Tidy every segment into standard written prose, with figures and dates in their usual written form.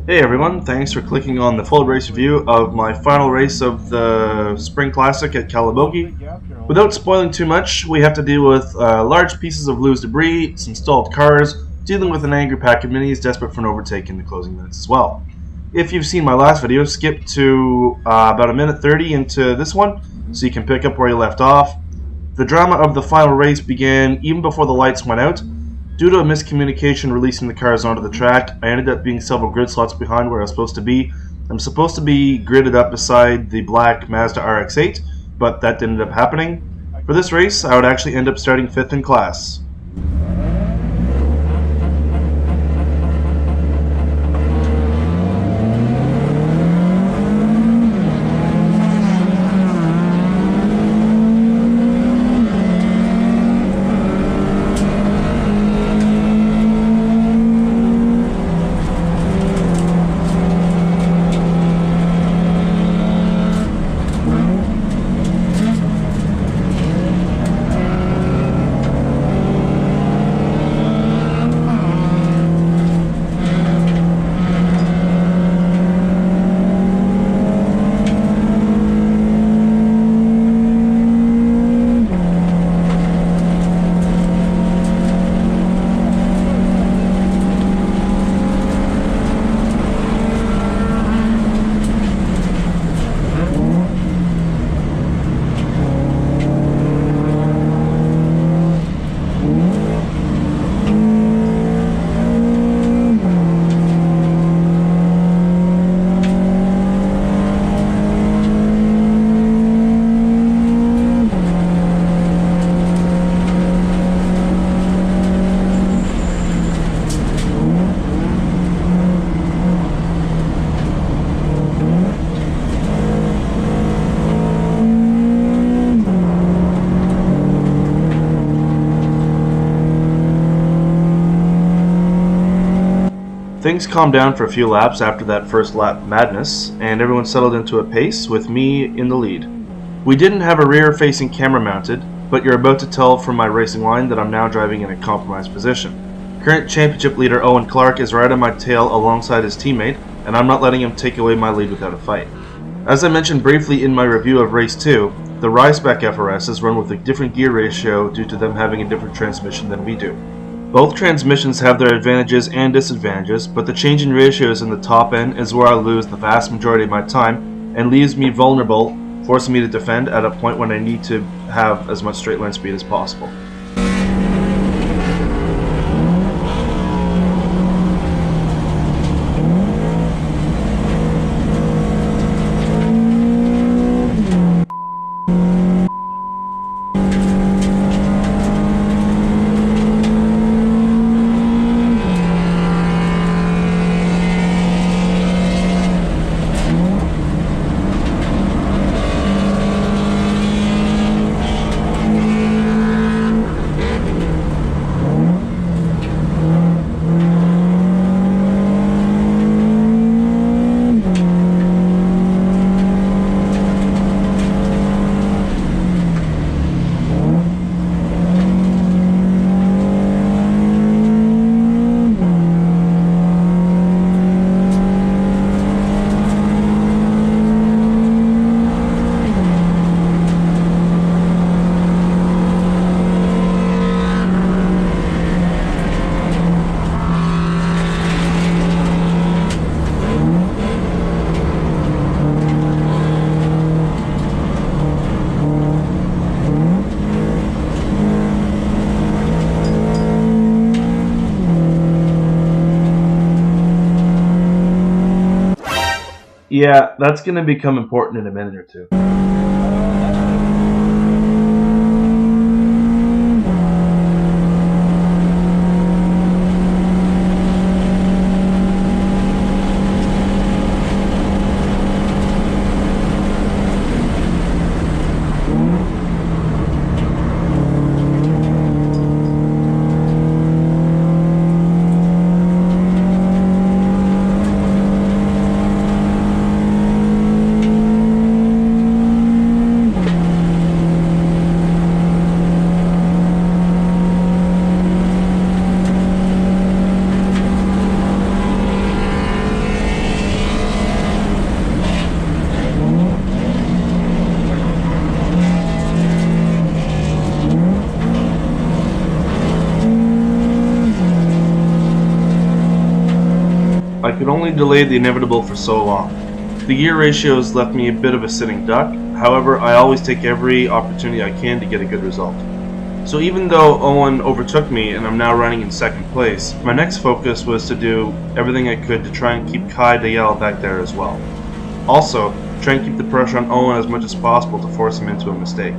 Hey everyone, thanks for clicking on the full race review of my final race of the Spring Classic at Calabogie. Without spoiling too much, we have to deal with large pieces of loose debris, some stalled cars, dealing with an angry pack of minis desperate for an overtake in the closing minutes as well. If you've seen my last video, skip to about a minute 30 into this one, so you can pick up where you left off. The drama of the final race began even before the lights went out. Due to a miscommunication releasing the cars onto the track, I ended up being several grid slots behind where I was supposed to be. I'm supposed to be gridded up beside the black Mazda RX-8, but that didn't end up happening. For this race, I would actually end up starting 5th in class. Things calmed down for a few laps after that first lap madness, and everyone settled into a pace with me in the lead. We didn't have a rear-facing camera mounted, but you're about to tell from my racing line that I'm now driving in a compromised position. Current championship leader Owen Clark is right on my tail alongside his teammate, and I'm not letting him take away my lead without a fight. As I mentioned briefly in my review of Race 2, the Ryspec FRSs run with a different gear ratio due to them having a different transmission than we do. Both transmissions have their advantages and disadvantages, but the change in ratios in the top end is where I lose the vast majority of my time and leaves me vulnerable, forcing me to defend at a point when I need to have as much straight line speed as possible. Yeah, that's going to become important in a minute or two. I could only delay the inevitable for so long. The gear ratios left me a bit of a sitting duck, however I always take every opportunity I can to get a good result. So even though Owen overtook me and I'm now running in second place, my next focus was to do everything I could to try and keep Kai Dayel back there as well. Also, try and keep the pressure on Owen as much as possible to force him into a mistake.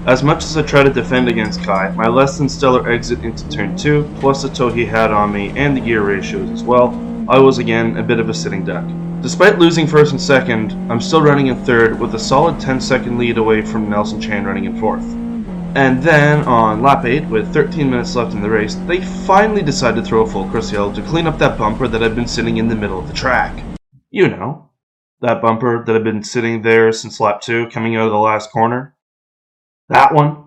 As much as I try to defend against Kai, my less than stellar exit into turn 2, plus the tow he had on me and the gear ratios as well, I was again a bit of a sitting duck. Despite losing first and second, I'm still running in third with a solid 10-second lead away from Nelson Chan running in fourth. And then, on lap 8, with 13 minutes left in the race, they finally decided to throw a full Crucial to clean up that bumper that had been sitting in the middle of the track. You know, that bumper that had been sitting there since lap 2, coming out of the last corner. That one.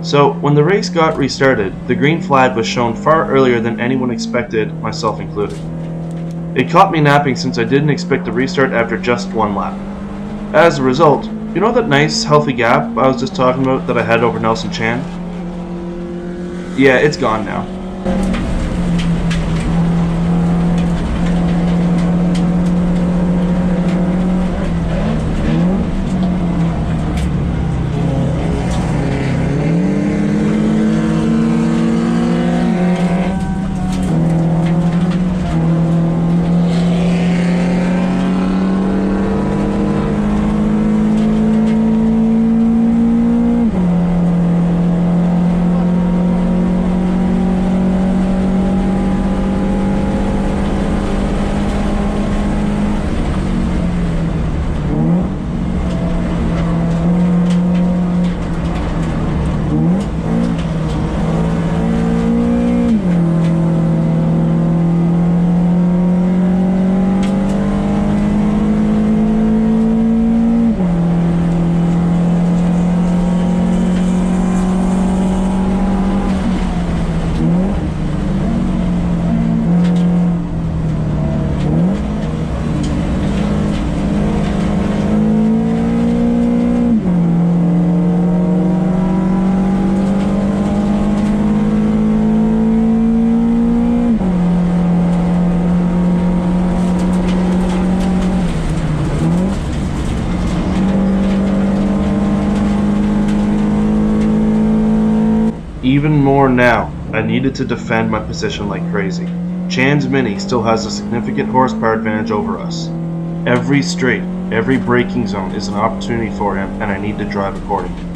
So, when the race got restarted, the green flag was shown far earlier than anyone expected, myself included. It caught me napping since I didn't expect the restart after just one lap. As a result, you know that nice, healthy gap I was just talking about that I had over Nelson Chan? Yeah, it's gone now. Even more now, I needed to defend my position like crazy. Chan's Mini still has a significant horsepower advantage over us. Every straight, Every braking zone is an opportunity for him, and I need to drive accordingly.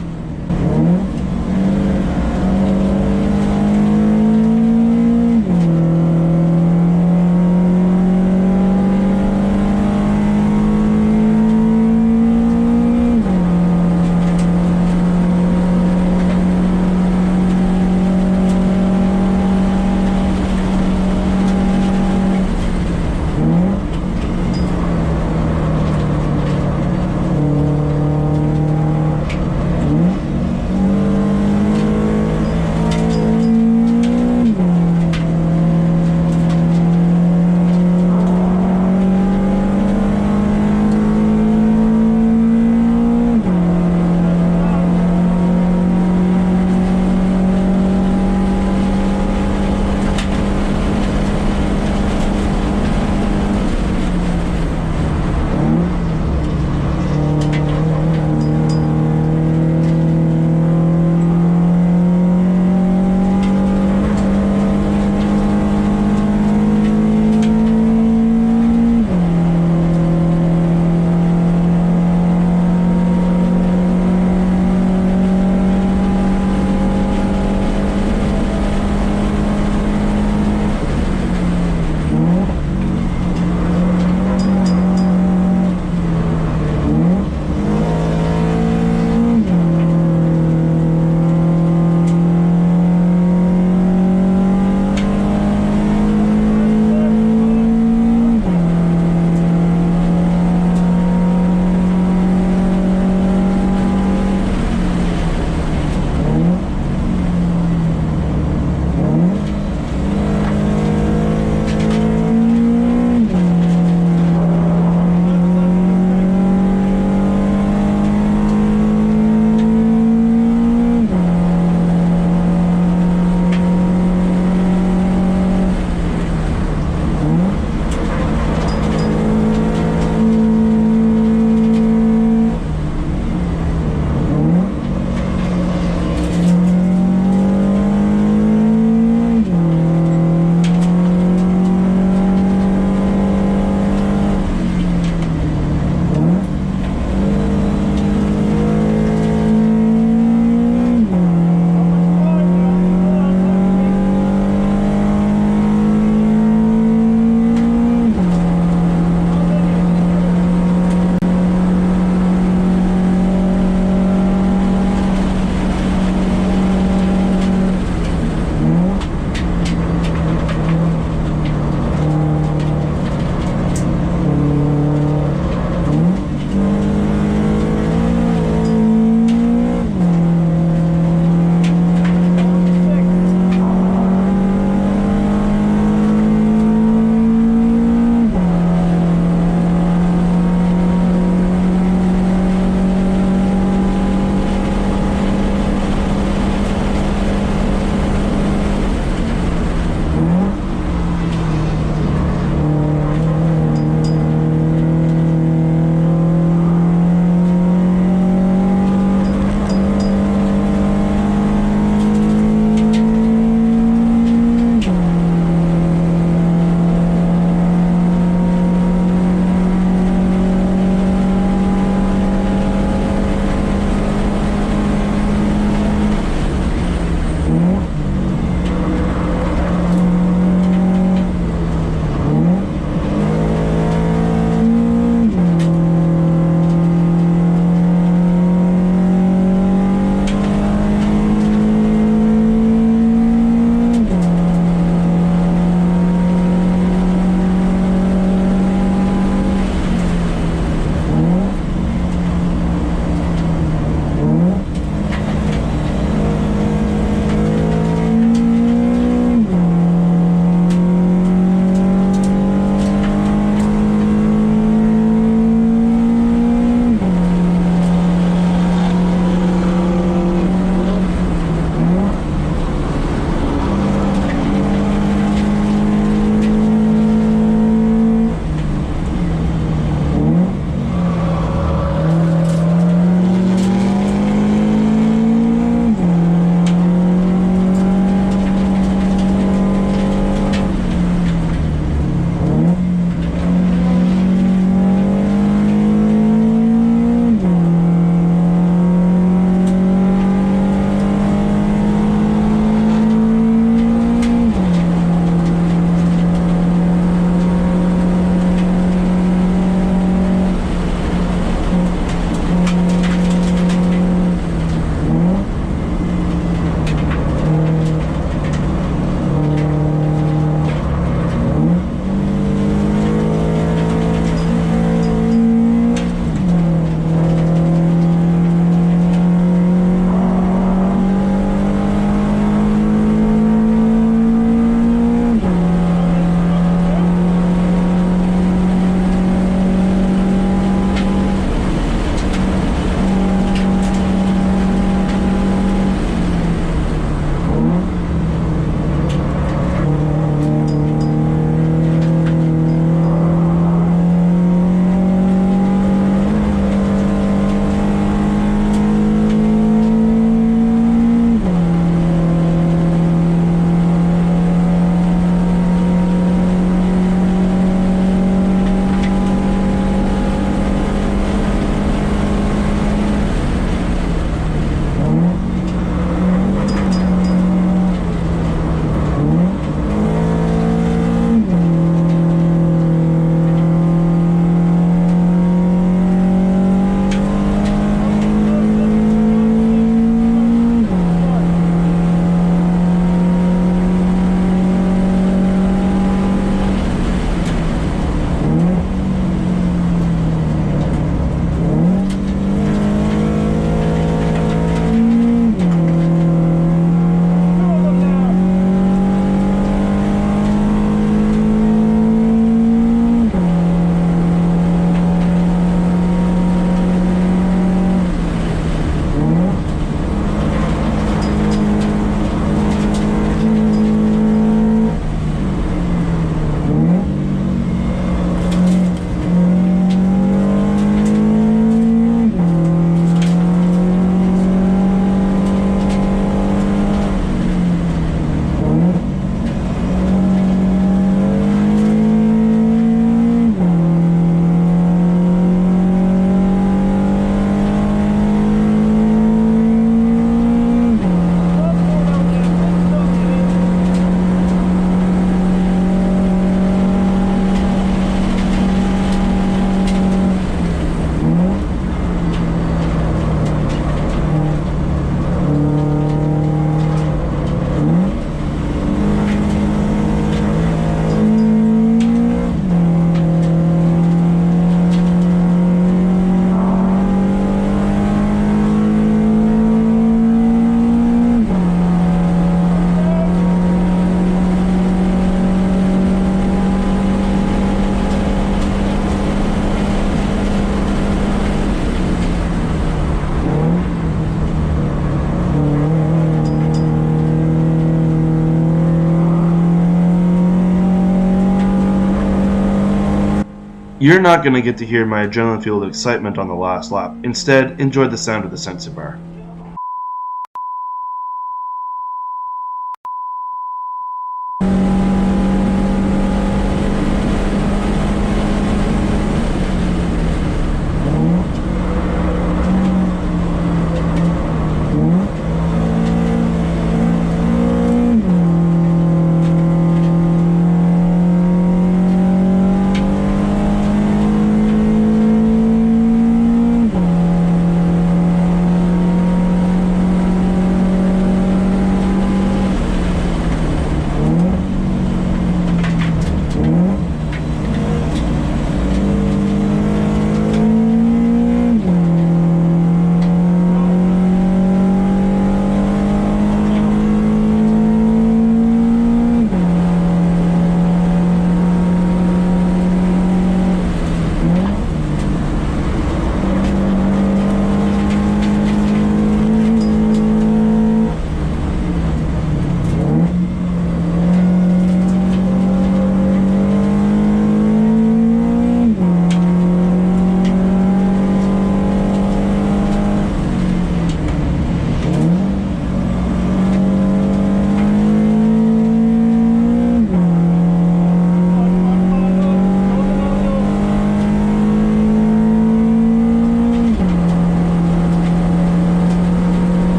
You're not going to get to hear my adrenaline-fueled excitement on the last lap. Instead, enjoy the sound of the sensor bar.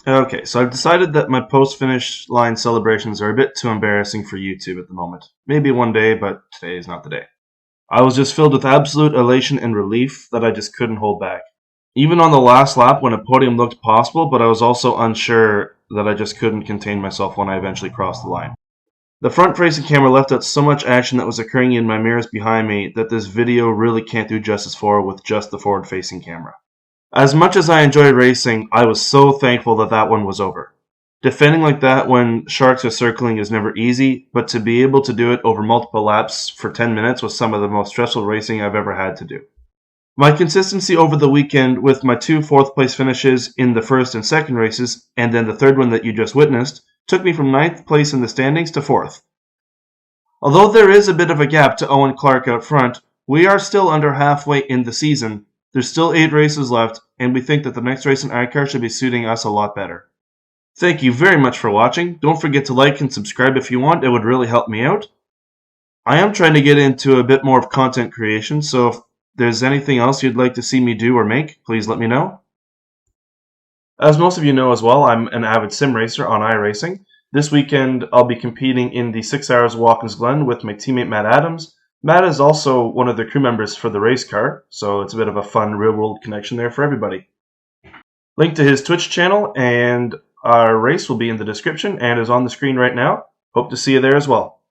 Okay, so I've decided that my post-finish line celebrations are a bit too embarrassing for YouTube at the moment. Maybe one day, but today is not the day. I was just filled with absolute elation and relief that I just couldn't hold back. Even on the last lap when a podium looked possible, but I was also unsure that I just couldn't contain myself when I eventually crossed the line. The front-facing camera left out so much action that was occurring in my mirrors behind me that this video really can't do justice for with just the forward-facing camera. As much as I enjoy racing, I was so thankful that that one was over. Defending like that when sharks are circling is never easy, but to be able to do it over multiple laps for 10 minutes was some of the most stressful racing I've ever had to do. My consistency over the weekend with my 2 fourth place finishes in the first and second races, and then the third one that you just witnessed, took me from 9th place in the standings to 4th. Although there is a bit of a gap to Owen Clark out front, we are still under halfway in the season. There's still 8 races left, and we think that the next race in iCar should be suiting us a lot better. Thank you very much for watching. Don't forget to like and subscribe if you want. It would really help me out. I am trying to get into a bit more of content creation, so if there's anything else you'd like to see me do or make, please let me know. As most of you know as well, I'm an avid sim racer on iRacing. This weekend, I'll be competing in the 6 Hours Watkins Glen with my teammate Matt Adams. Matt is also one of the crew members for the race car, so it's a bit of a fun real-world connection there for everybody. Link to his Twitch channel and our race will be in the description and is on the screen right now. Hope to see you there as well.